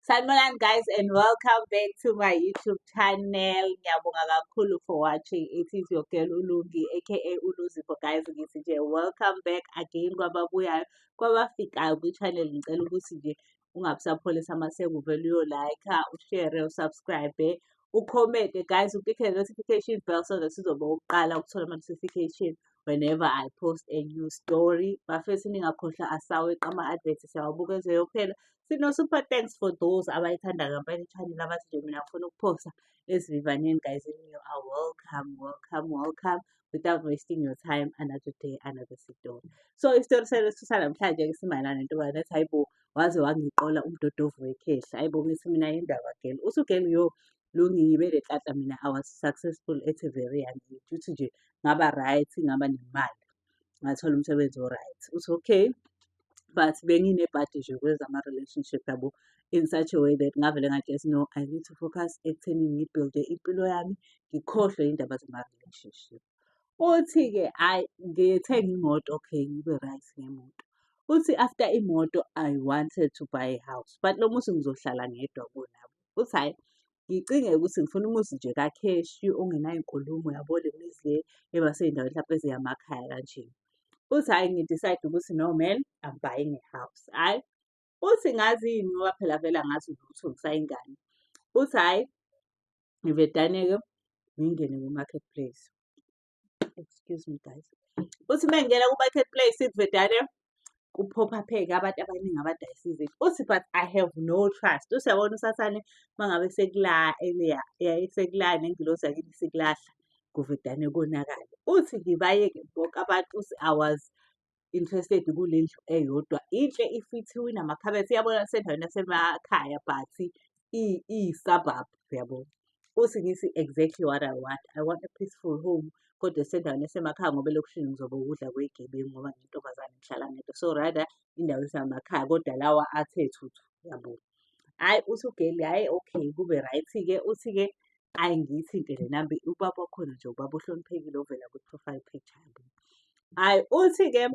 Sanibonani guys and welcome back to my YouTube channel. Ngiyabonga kakhulu for watching. It is your girl Ulungi aka Uluzipho guys. Ngithi nje welcome back again kwababuyayo kwabafikayo kwi-channel. Ngicela ukuthi nje ungabusapholisa amaseko uvele uyo-like, ushare, usubscribe, ucommente guys, uklikhe notification bell so that sizoba ukuqala ukuthola ama-notification whenever I post a new story. Bafethu ningakhohlwa asaweqa ama-adverts siyawabukezela kuphela. Sino-super thanks for those abayithanda ngempela i-channel abathi nje mina ngifuna ukuphosta esivivaneni guys and you are welcome without wasting your time. Another day, another story. So isitori sethu sanamhlanje simayelana nentombazane ethi hayi bo waze wangiqola umdodovu wekhehla. Hayi bo ngithi mina yindaba girl. Usugirl yo lungiyibele tata mina I was successful at a very young age. Uthi nje ngaba right, ngaba nemali. Ngathola umsebenzi o-right. Uthi okay. But benginebhadi nje kwezama-relationship yabo in such a way that ngavele ngathi yes no, I need to focus ekuthenini ngibhilde impilo yami, ngikhohlwe iy'ndaba zama-relationship. Uthi-ke hhayi ngithenga imoto, okay ngibe right ngemoto. Uthi after imoto I wanted to buy a house but lo muzi ngizohlala ngedwa kunabo. Uthi hhayi ngicinge ukuthi ngifuna umuzi nje kakheshi ongenayo inkulumo yabo le mizi le eba sey'ndaweni mhlampe eziyamakhaya kanje. Uthi hhayi ngidicide ukuthi no man, I'm buying a house. Hhayi, uthi ngazi yini ngoba phela vele angazi lutho ngisayingane. Uthi hhayi, ngivedane-ke ngingene ku-marketplace. Excuse me guys. Uthi uma ngingena ku-marketplace kuvedane kuphopha-ke abantu abaningi abadayisa izinto. Uthi but I have no trust. Uthi uyabona usathane uma ngabe sekulana nengilosi yakini sikulahla kuvedane konakala. Uthi ngibayeke bonke abantu. Uthi I was interested kule ndlu eyodwa. Inhle ifithiwe inamakhabethi. Iyabona sendaweni yasemakhaya but iyi-suburb yabo. Uthi ngithi exactly what I want. I want a peaceful home. Kodwa sendaweni yasemakhaya ngoba elokishini ngizoba ukudla kwey'gebengu ngoba ngiyintombazane ngihlala ngedwa. So rather indawo ezamakhaya kodwa lawa athe thuthu yabo. Hhayi uthi ugeli hhayi okay kube right-ke. Uthi-ke hhayi ngiyithinte le namba ubaba wakhona nje ubaba ohloniphekile ovela kwi-profile picture yabo. Hhayi uthi-ke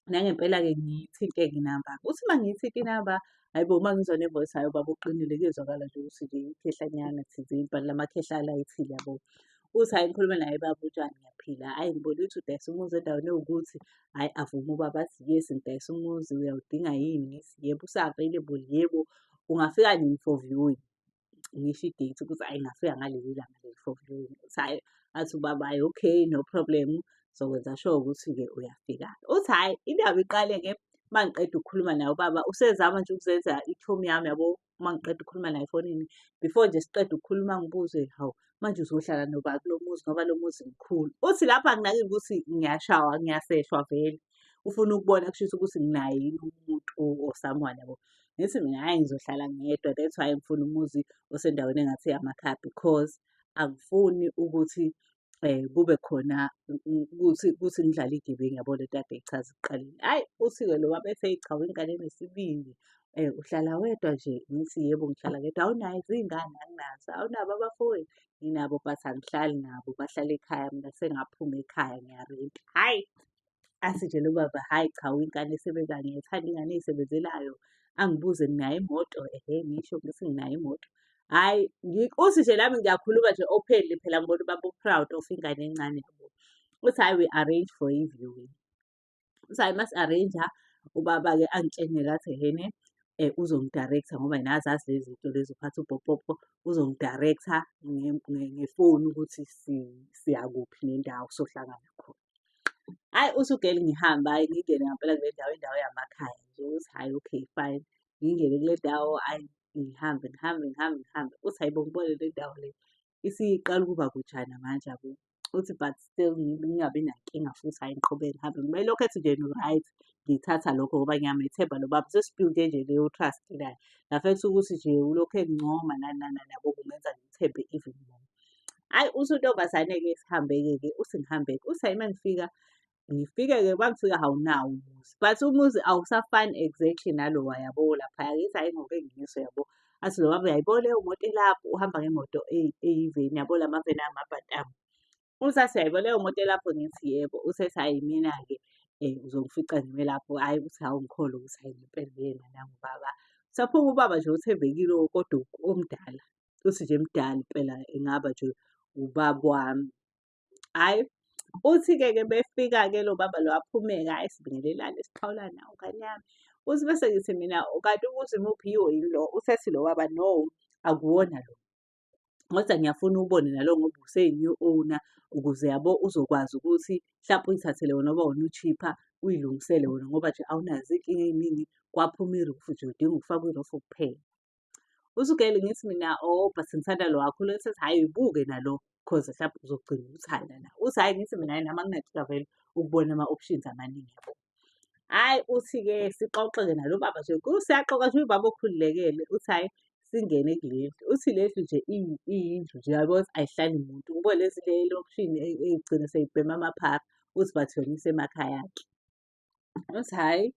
nangempela-ke ngiyithinte-ke inamba. Uthi uma ngiyithinte inamba, hhayi bo uma ngizwa ne-voice hhayi ubaba uqinile kuyezwakala nje ukuthi nje ikhehlanyana thizeni but lamakhehla alayithile yabo. Uthi hhayi ngikhulume naye baba unjani ngiyaphila. Hhayi ngibona ukuthi udayisa umuzi endaweni ewukuthi hhayi avuma ubaba athi yes ngidayisa umuzi uyawudinga yini? Ngithi yebo usa-available, yebo ungafika nini for viewing? Ngisho i-date ukuthi hhayi ngingafika ngaleli langa leli for viewing. Uthi hhayi athi ubaba hhayi okay no problem. Zokwenza sure ukuthi-ke uyafika. Uthi hhayi indaba iqale-ke uma ngiqeda ukukhuluma naye ubaba usezama nje ukuzenza ithomi yami yabo uma ngiqeda ukukhuluma naye efonini. Before nje siqeda ukukhuluma ngibuze hawu manje uzohlala noba kulo muzi ngoba lo muzi mkhulu. Uthi lapho anginakile ukuthi ngiyashawa ngiyaseshwa vele. Ufuna ukubona kushuthi ukuthi nginaye yini umuntu or someone yabo. Ngithi mina hhayi ngizohlala ngedwa that's why ngifuna umuzi osendaweni engathi eyamakhaya because angifuni ukuthi kube khona ukuthi ngidlale igebengu yabo le nto kade eyichaza ekuqaleni. Hhayi uthi-ke lo baba ethi cha ingane enesibindi uhlala wedwa nje? Ngithi yebo ngihlala ngedwa. Awunazo iy'ngane? Anginazo. Awunabo abafowethu? Nginabo but angihlali nabo bahlala ekhaya mina sengaphuma ekhaya ngiyarenta. Hhayi athi nje lo baba hhayi cha ingane esebeka ngiyayithanda ingane ey'sebenzelayo. Angibuze nginayo imoto? Ehhe ngisho ngithi nginayo imoto. Hhayi uthi nje nami ngiyakhuluma nje openly phela ngibona ubaba u-proud of ingane encane yabo. Uthi hhayi we arrange for i-viewing. Uthi hhayi masi-arrange-a ubaba-ke angitshengele athi ehhene uzongi-director ngoba yena ayazazi lezi zinto lezi uphatha upopopo. Uzongi-director ngefoni ukuthi siyakuphi nendawo sohlangana khona. Hhayi uthi ugeli ngihamba hhayi ngingene ngampela kule ndawo indawo yamakhaya nje. Uthi hhayi okay fine ngingene kule ndawo hhayi ngihambe. Uthi hhayi bo ngibone le ndawo le isiqala ukuba kujana manje yabo. Uthi but still ngingabi nankinga futhi hhayi ngiqhubeke ngihambe. Kumele lokho ethi nje no-right ngiyithatha lokho ngoba ngiyamethemba lo baba sesibhilde nje leyo trust naye. Ngafetha ukuthi nje ulokhu engincoma nani yabo kungenza ngimthembe even more. Hhayi uthi untombazane-ke sihambe-ke uthi ngihambe-ke. Uthi hhayi uma ngifike-ke mangifika awunawo umuzi but umuzi awusafani exactly nalowa yabo laphaya. Ngithi hhayi ngoba engiyizwa yabo. Athi lo baba uyayibona leyo moto elapho uhamba ngemoto eyiveni yabo lamaveni angamabhantama. Uthi athi uyayibona leyo moto elapho? Ngithi yebo. Uthi ethi hhayi mina-ke uzongifica ngime lapho. Hhayi uthi hhawu ngikhulule ukuthi hhayi ngempela uyena nangu ubaba. Saphuma ubaba nje othembekile kodwa omdala. Uthi nje mdala impela engaba nje ubaba wami. Hhayi, uthi-ke befika-ke lo baba lo aphume-ke, hhayi sibingelelane sixhawulane, hawu ngane yami. Uthi bese ngithi mina kanti umuzi muphi yini lo? Usethi lo baba no, akuwona lo. Kodwa ngiyafuna uwubone nalo ngoba use-new owner ukuze yabo uzokwazi ukuthi hlampe uyithathele wona ngoba wona u-cheaper, uyilungisele wona ngoba nje awunazo iy'nkinga ey'ningi, kwaphuma irufu nje udinga ukufakwa irufu kuphela. Uthi-ke ngithi mina oh but ngithanda lo wakho. Uthi hhayi yibuke nalo cause hlampe uzogcina uwuthanda nawe. Uthi hhayi ngithi mina nami anginankinga vele ukubona ama-options amaningi yabo. Hhayi uthi-ke sixoxe-ke nalo baba nje siyaxoxa nje uyibaba okhululekile. Uthi hhayi singene kulendlu. Uthi lendlu nje iyindlu nje yabo ayihlali muntu. Ngibona lezi ey'lokishini ey'gcina sey'bhema amaphara. Uthi but yona isemakhaya-ke. Uthi hhayi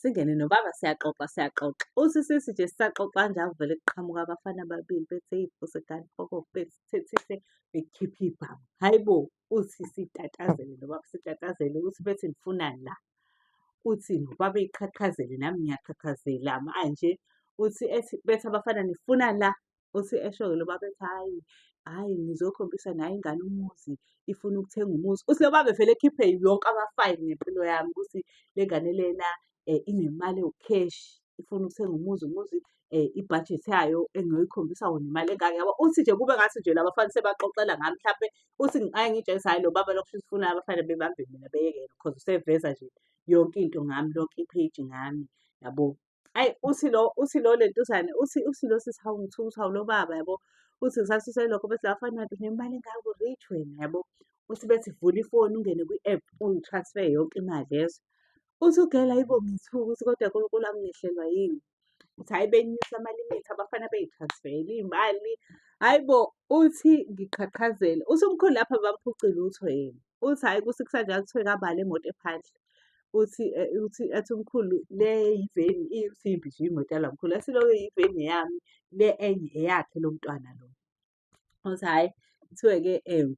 singene nobaba siyaxoxa. Uthi sithi nje sisaxoxa kanjalo vele kuqhamuka abafana ababili bethe iy'phoso ekanti bethethise bekhipha ibhamu. Hhayi bo, uthi sitatazele nobaba sitatazele uthi bethi nifunani la? Uthi nobaba eyiqhaqhazele nami ngiyaqhaqhazela manje. Uthi bethi abafana nifunani la? Uthi esho-ke lo baba ethi hhayi ngizokhombisa nayo ingane umuzi ifuna ukuthenga umuzi. Uthi lo baba vele ekhiphe yonke amafayili ngempilo yami ukuthi le ngane lena inemali ewukheshi ifuna ukuthenga umuzi ibhajethi yayo engiyoyikhombisa wona imali engaka yabo. Uthi nje kube ngathi nje la bafana sebaxoxela ngami mhlampe uthi ngitshengisa hhayi lo baba lokhu sifuna abafana bebambe mina beyeke cause useveza nje yonke into ngami, lonke i-page ngami yabo. Hhayi uthi lo lentuzane uthi lo sithi hawu ngithuka hawu lo baba yabo. Uthi ngisasusa lokho bethi la bafana unemali engaka u-rich wena yabo. Uthi bethi vula ifoni ungene kwi-app uyi-transfer yonke imali lezo. Uthi ugela hayibo ngithuka uthi kodwa uNkulunkulu angiyehlelwa yini? Uthi hhayi benyusa ama-limit abafana beyi-transfer-ela iy'mali. Hhayi bo, uthi ngiqhaqhazela. Uthi umkhulu lapha bamuphucile lutho yena. Uthi hhayi kuthi kusanjalo kuthiwe kabala imoto ephandle. Athi umkhulu le yiveni iyinsimbi nje imoto yala mkhulu. Athi lo yiveni yami le enye eyakhe lo mntwana lo. Uthi hhayi kuthiwe-ke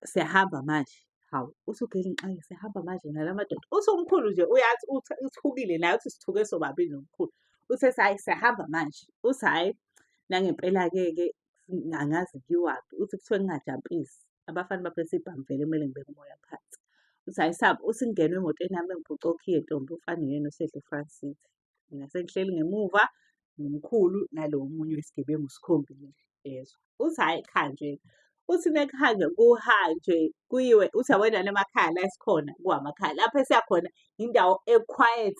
siyahamba manje. Hawu uthi ugele ngiqale siyahamba manje nala madoda. Uthi umkhulu nje uyathi uthukile naye uthi sithuke sobabili nomkhulu. Uthi ethi hhayi siyahamba manje. Uthi hhayi nangempela-ke angazi ngiwaphi. Uthi kuthiwe ngingajampisi. Abafana baphethe ibhamu vele kumele ngibeke umoya phansi. Uthi hhayi saba uthi ngingenwe emotweni yami engiphuca okhiye ntombi ufana noyena osedla e-front seat. Mina sengihleli ngemuva nomkhulu nalo omunye wesigebengu usikhombile yezwa. Uthi hhayi kuhanjwe. Uthi mekuhanjwa kuhanjwe kuyiwe. Uthi yabo nala emakhaya la esikhona kuwamakhaya lapho esiya khona indawo e-quiet.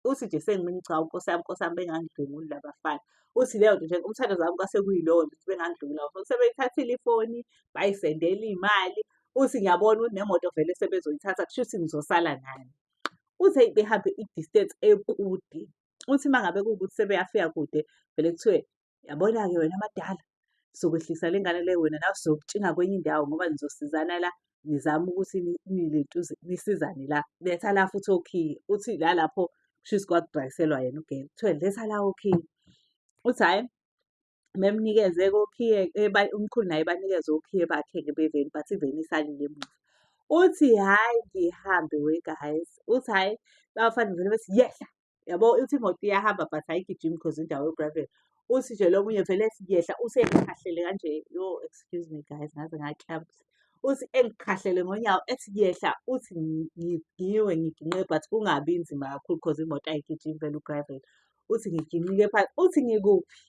Uthi nje sengime ngicabanga Nkosi yami bengangidlwenguli la bafana. Uthi leyo nto nje umthandazo wami kwase kuyiloyo nje ukuthi bengangidlwenguli la bafana. Sebeyithathile ifoni bayisendela iy'mali. Uthi ngiyabona ukuthi nemoto vele sebezoyithatha kushuthi ngizosala nani. Uthi eyi behambe i-distance ekude. Uthi uma ngabe kuwukuthi sebeyafika kude vele kuthiwe yabona-ke wena madala sizokwehlisa le ngane le wena nawe sizokutshinga kwenye indawo ngoba nizosizana la nizame ukuthi nilentuze nisizane la. Letha la futhi okhiye. Uthi la lapho kushuthi kwakudrayiselwa yena ugesi. Kuthiwe letha la okhiye. Uthi hhayi bemnikeze-ke okhiye umkhulu naye banikeze okhiye bakhe-ke beveni bathi iveni isalile emuva. Uthi hhayi ngihambe we-guys. Uthi hhayi abafana vele bethi yehla yabo. Uthi imoto iyahamba but ayigijimi because indawo yo-gravel. Uthi nje lo munye vele ethi yehla uthi engikhahlele kanje yo excuse me guys ngaze ngaklabha. Uthi engikhahlele ngonyawo ethi yehla uthi ngigiyiwe ngiginqe but kungabi inzima kakhulu because imoto ayigijimi vele u-gravel. Uthi ngiginqike phansi. Uthi ngikuphi?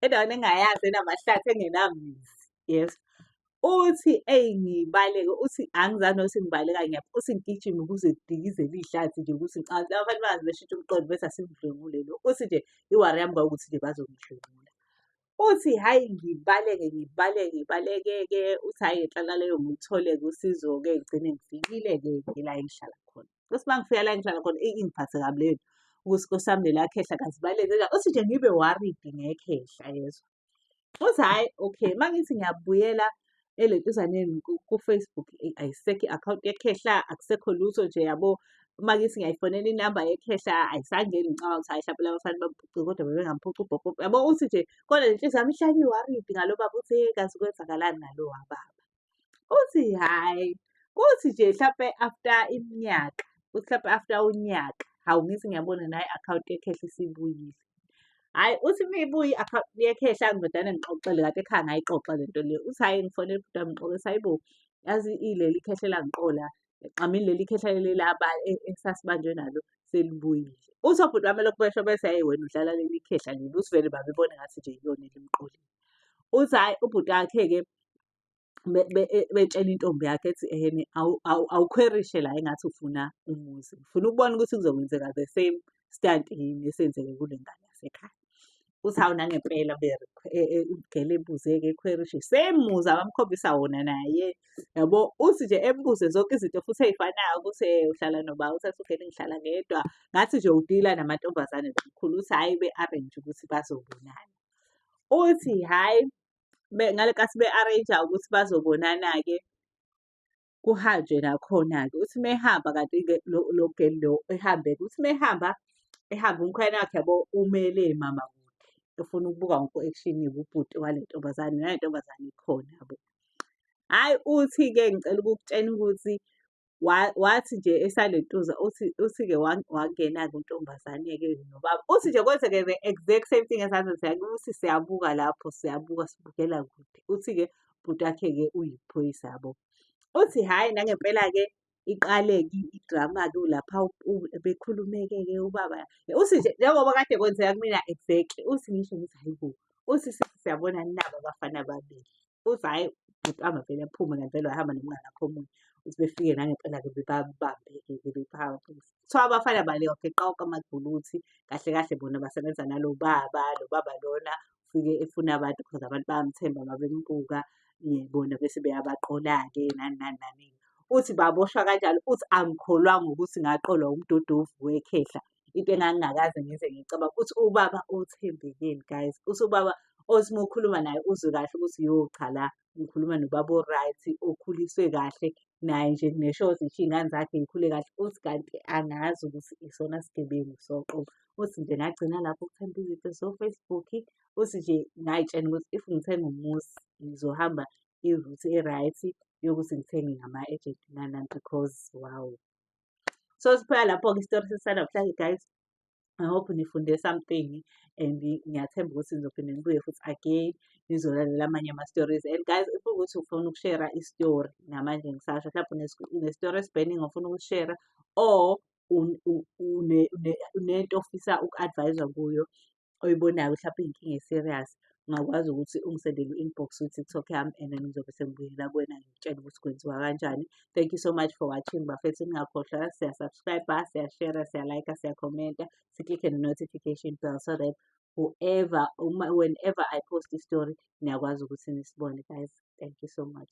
Endaweni engayazi enamahlathi engenamizi. Yes. Uthi eyi ngibaleke uthi angizange nokuthi ngibaleka ngiyaphi. Uthi ngigijime ukuze ngidikizele iy'hlathi nje ukuthi ngicathi abafana bangaze beshintshe umqondo bethi asimdlwengule lo. Uthi nje iwari yami kwawukuthi nje bazongidlwengula. Uthi hhayi ngibaleke-ke. Uthi hhayi ngenhlanhla leyo ngilithole-ke usizo-ke ngigcine ngifikile-ke la engihlala khona. Uthi uma ngifika la engihlala khona ingiphathe kabi lento ukuthi Nkosi yami lelakhehla kazibaleke. Uthi nje ngibe worried ngekhehla yezwa. Uthi hhayi okay uma ngithi ngiyabuyela elentuzaneni ku-Facebook ayisekho i-akhawunti yekhehla akusekho lutho nje yabo. Uma ngithi ngiyayifonela inamba yekhehla ayisangeni ngicabanga ukuthi hhayi hlampe labafana bamuphucile kodwa bebengamuphuci ubhobho yabo. Uthi nje kodwa le nhliziyo yami ihlale i-worried ngalo baba. Uthi kazi kwenzakalani ngalowa baba. Uthi hhayi kuthi nje hlampe after iminyaka uthi hlampe after unyaka hawu ngithi ngiyabona nayo i-akhawunti yekhehla isibuyile. Hhayi, uthi uma ibuya i-akhawunti yekhehla ngibadane ngixoxele kade ekhaya ngayixoxa le nto le. Uthi hhayi ngifonele ubhuti wami ngixolisa, hayi bo, yazi ileli khehla elangiqola, I mean leli khehla leli esasibanjwe nalo selibuyile. Uthi obhuti wami elokhu besho bese hhayi wena udlala leli khehla leli, uthi vele babebona ngathi nje yilona elimqolile. Uthi hhayi ubhuti wakhe-ke betshela intombi yakhe ethi ehene awukhwerishe la engathi ufuna umuzi. Ngifuna ukubona ukuthi kuzokwenzeka the same stunt yini esenzeke kule ngane yasekhaya. Uthi hawu nangempela ugele ebuze-ke ekhwerishe same muzi abamkhombisa wona naye, yabo. Uthi nje embuze zonke izinto futhi ey'fanayo ukuthi uhlala nobani, uthi asukele ngihlala ngedwa. Ngathi nje udila namantombazane nomkhulu, uthi hhayi be-arrange ukuthi bazobonana. Uthi hhayi ngale nkathi be-arrange-a ukuthi bazobonana-ke, kuhanjwe nakhona-ke. Uthi uma ehamba kanti-ke lo girl lo ehambe-ke, uthi uma ehamba umkhwena wakhe yabo umele mama kude, efuna ukubuka wonke u-action-ke ubhuti wale ntombazane, nale ntombazane ikhona yabo. Hhayi uthi-ke ngicela ukukutshena ukuthi wathi nje esalentuza uthi-ke wangena-ke untombazane-ke nobaba. Uthi nje kwenzeke the exact same thing esazenza uthi siyabuka lapho, siyabuka sibukela kude. Uthi-ke ubhuti wakhe-ke uyiphoyisa yabo. Uthi hhayi nangempela-ke iqale-ke idrama-ke lapha bekhulume-ke ubaba. Uthi nje njengoba kade kwenzeka kumina exactly, uthi ngisho ngithi hhayi bo, uthi sithi siyabona nabo abafana ababili. Uthi hhayi ubhuti wami avele aphume ngempela wahamba nomngani wakhe omunye. Uthi befike nangempela-ke bebabambe-ke kuthiwa abafana baleqayoqa amagulu ukuthi kahle kahle bona basebenza nalo baba, lo baba lona ufike efuna abantu because abantu bayamthemba uma bembuka, bona bese beyabaqola-ke nani nani nani. Uthi baboshwa kanjalo, uthi angikholwanga ukuthi ngaqolwa umdodovu wekhehla. Into engangingakaze ngize ngiyicabange. Uthi ubaba othembekeni guys. Uthi ubaba othi uma ukhuluma naye uzwe kahle ukuthi yo cha la ngikhuluma nobaba o-right, okhuliswe kahle, naye nje neshothi ngisho iy'ngane zakhe y'khule kahle. Uthi kanti angazi ukuthi isona sigebengu soqobo. Uthi nje ngagcina lapho ukuthemba izinto zo-Facebook. Uthi nje ngay'tshela ukuthi if ngithenga umuzi ngizohamba i-route e-right yokuthi ngithenge ngama-ejenti nani nani because wow. So siphela lapho-ke isitori sanamhlanje guys. I hope nifunde something and ngiyathemba ukuthi nizophinde nibuye futhi again nizolalela amanye ama-stories. And guys if ukuthi ufuna ukushera i-story namanje ngisasho mhlawumbe une-story esi-burning ofuna ukushera or unento ofisa uku-advise-wa kuyo oyibonayo mhlawumbe iy'nkinga e-serious, ungakwazi ukuthi ungisendele u-inbox kwi-TikTok yami and then ngizobe sengibuyela kuwena ngikutshele ukuthi kwenziwa kanjani. Thank you so much for watching bafethu, ningakhohlwa siya-subscribe-a, siya-share-a, siya-like-a, siya-comment-a, siklikhe ne-notification bell so that whenever I post i-story niyakwazi ukuthi nisibone guys. Thank you so much.